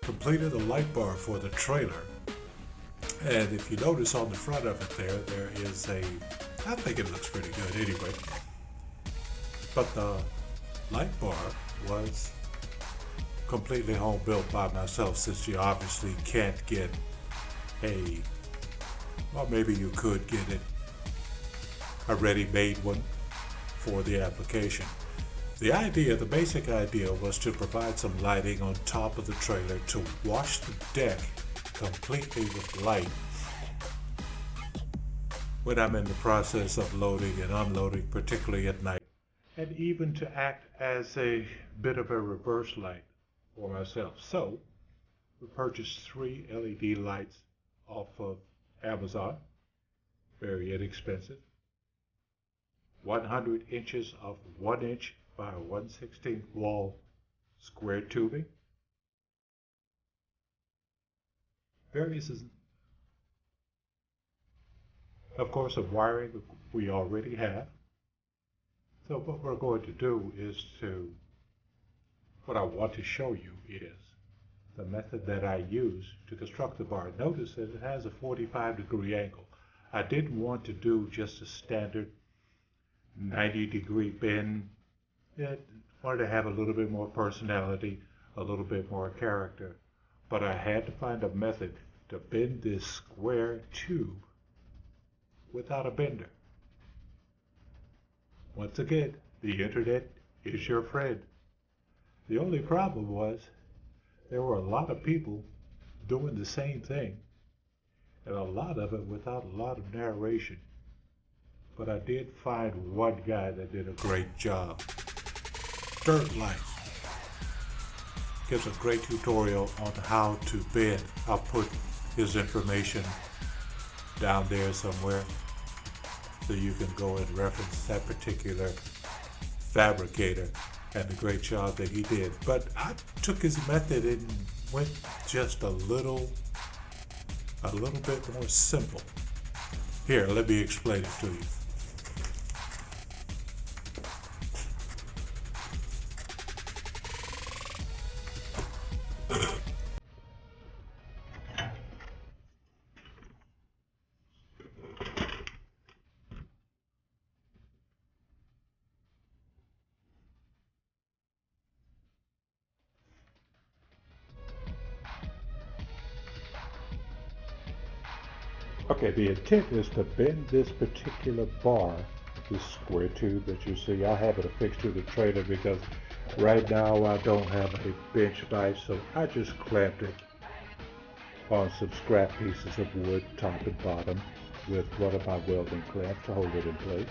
completed a light bar for the trailer. And if you notice on the front of it there is I think it looks pretty good anyway. But the light bar was completely home built by myself, since you obviously can't get or maybe you could get a ready-made one for the application. The basic idea was to provide some lighting on top of the trailer to wash the deck completely with light when I'm in the process of loading and unloading, particularly at night, and even to act as a bit of a reverse light for myself. So we purchased 3 LED lights off of Amazon, very inexpensive. 100 inches of 1 inch by 1/16 wall square tubing. Various, of course, of wiring we already have. So what we're going to do is what I want to show you is the method that I use to construct the bar. Notice that it has a 45-degree angle. I didn't want to do just a standard 90-degree bend. I wanted to have a little bit more personality, a little bit more character. But I had to find a method to bend this square tube without a bender. Once again, the internet is your friend. The only problem was there were a lot of people doing the same thing, and a lot of it without a lot of narration. But I did find one guy that did a great job. Dirt Life gives a great tutorial on how to bend. I'll put his information down there somewhere so you can go and reference that particular fabricator and the great job that he did. But I took his method and went just a little bit more simple. Here, let me explain it to you. Okay, the intent is to bend this particular bar, this square tube that you see. I have it affixed to the trailer because right now I don't have a bench vise, so I just clamped it on some scrap pieces of wood, top and bottom, with one of my welding clamps to hold it in place.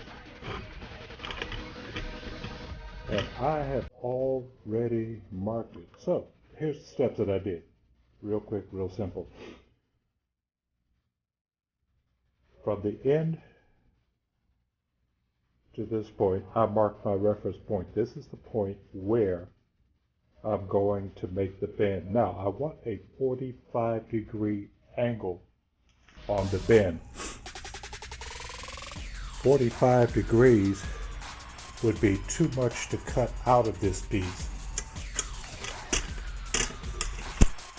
And I have already marked it. So here's the steps that I did. Real quick, real simple. From the end to this point, I marked my reference point. This is the point where I'm going to make the bend. Now, I want a 45-degree angle on the bend. 45 degrees would be too much to cut out of this piece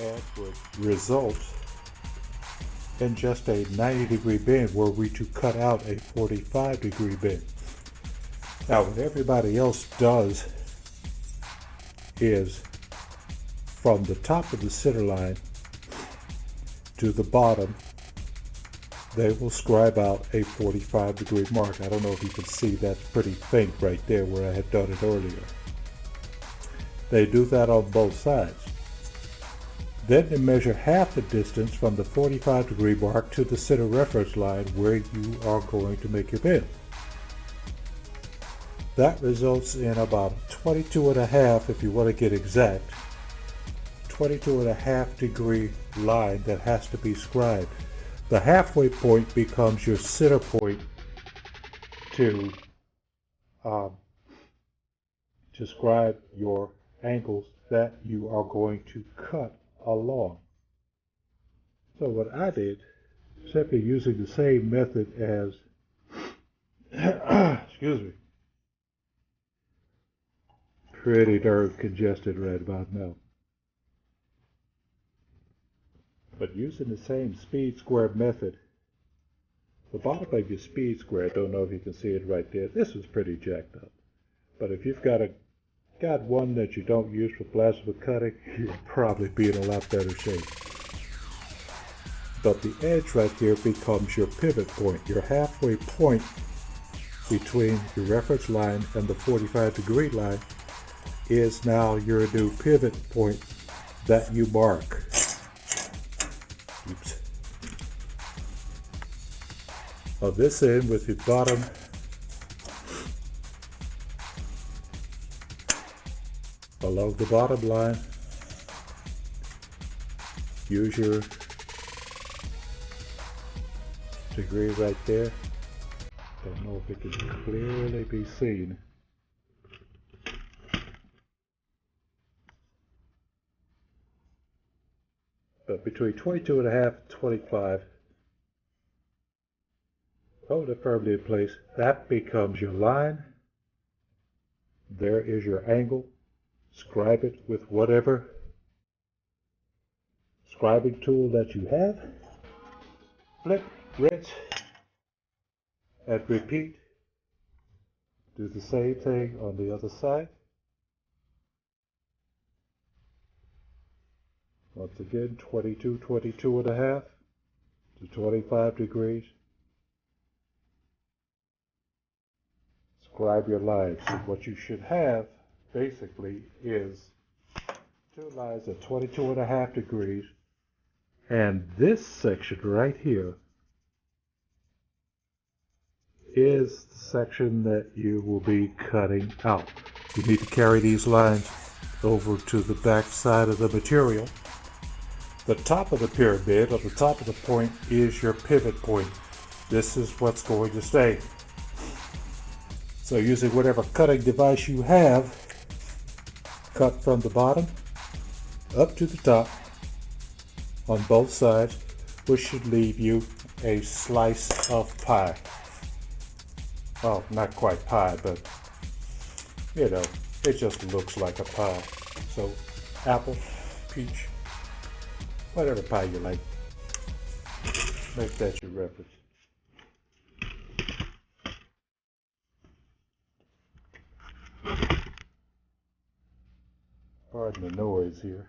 and would result in just a 90-degree bend were we to cut out a 45-degree bend. Now, what everybody else does is from the top of the center line to the bottom, they will scribe out a 45-degree mark. I don't know if you can see, that's pretty faint right there where I had done it earlier. They do that on both sides. Then they measure half the distance from the 45-degree mark to the center reference line where you are going to make your bend. That results in about 22.5, if you want to get exact, 22.5 degree line that has to be scribed. The halfway point becomes your center point to scribe your angles that you are going to cut along. So what I did, simply using the same method as, excuse me, pretty darn congested right about now. But using the same speed square method, the bottom of your speed square, I don't know if you can see it right there, this is pretty jacked up. But if you've got one that you don't use for plasma cutting, you'll probably be in a lot better shape. But the edge right here becomes your pivot point, your halfway point between your reference line and the 45-degree line is now your new pivot point that you mark. Oops. On this end with the bottom along the bottom line, use your degree right there. Don't know if it can clearly be seen. But between 22 and a half and 25, hold it firmly in place. That becomes your line. There is your angle. Scribe it with whatever scribing tool that you have. Flip, rinse, and repeat. Do the same thing on the other side. Once again, 22 and a half to 25 degrees. Scribe your lines. So what you should have basically is two lines at 22 and a half degrees, and this section right here is the section that you will be cutting out. You need to carry these lines over to the back side of the material. The top of the pyramid, or the top of the point, is your pivot point. This is what's going to stay. So using whatever cutting device you have, cut from the bottom up to the top on both sides, which should leave you a slice of pie. Well, not quite pie, but you know, it just looks like a pie. So apple, peach, whatever pie you like, make that your reference. Pardon the noise here.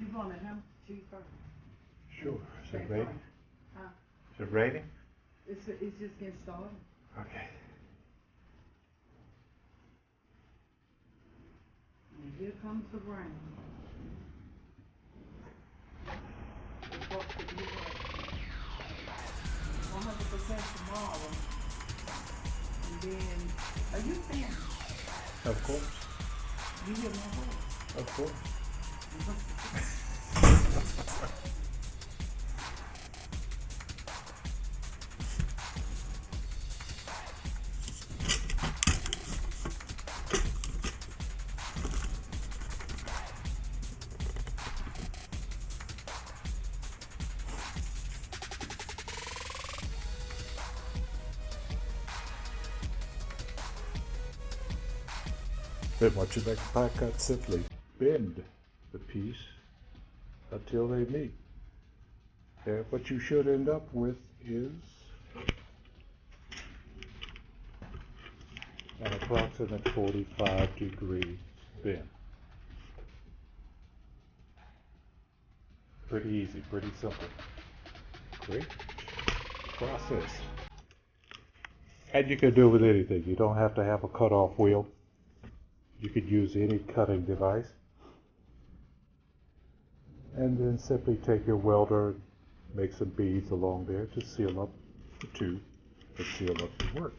You want a ham cheeseburger? Sure. Is it ready? Huh? Is it raining? It's just getting started. Okay. And here comes the rain. It's supposed to be like 100% tomorrow. And then, are you filming? Of course. You hear my voice? Of course. Then what you make the pie cut, simply bend the piece until they meet. And what you should end up with is an approximate 45-degree bend. Pretty easy, pretty simple. Great process. And you can do it with anything. You don't have to have a cut-off wheel. You could use any cutting device. And then simply take your welder, make some beads along there to seal up the tube and seal up the work.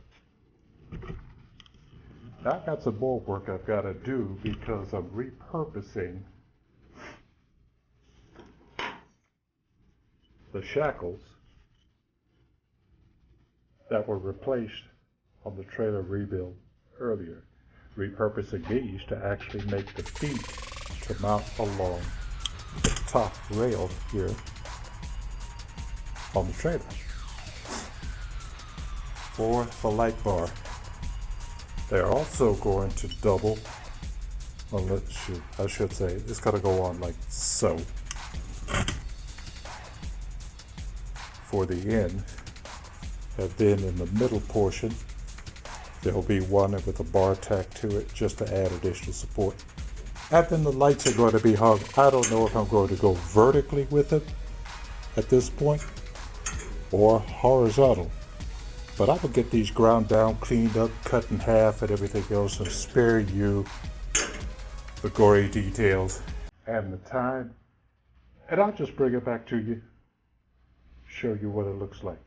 Now I've got some more work I've got to do because I'm repurposing the shackles that were replaced on the trailer rebuild earlier. Repurposing these to actually make the feet to mount along the top rail here on the trailer for the light bar. They're also going to double, well, I should say, it's going to go on like so for the end, and then in the middle portion there'll be one with a bar tack to it just to add additional support. And then the lights are going to be hung. I don't know if I'm going to go vertically with it at this point or horizontal. But I will get these ground down, cleaned up, cut in half and everything else and spare you the gory details and the time. And I'll just bring it back to you, show you what it looks like.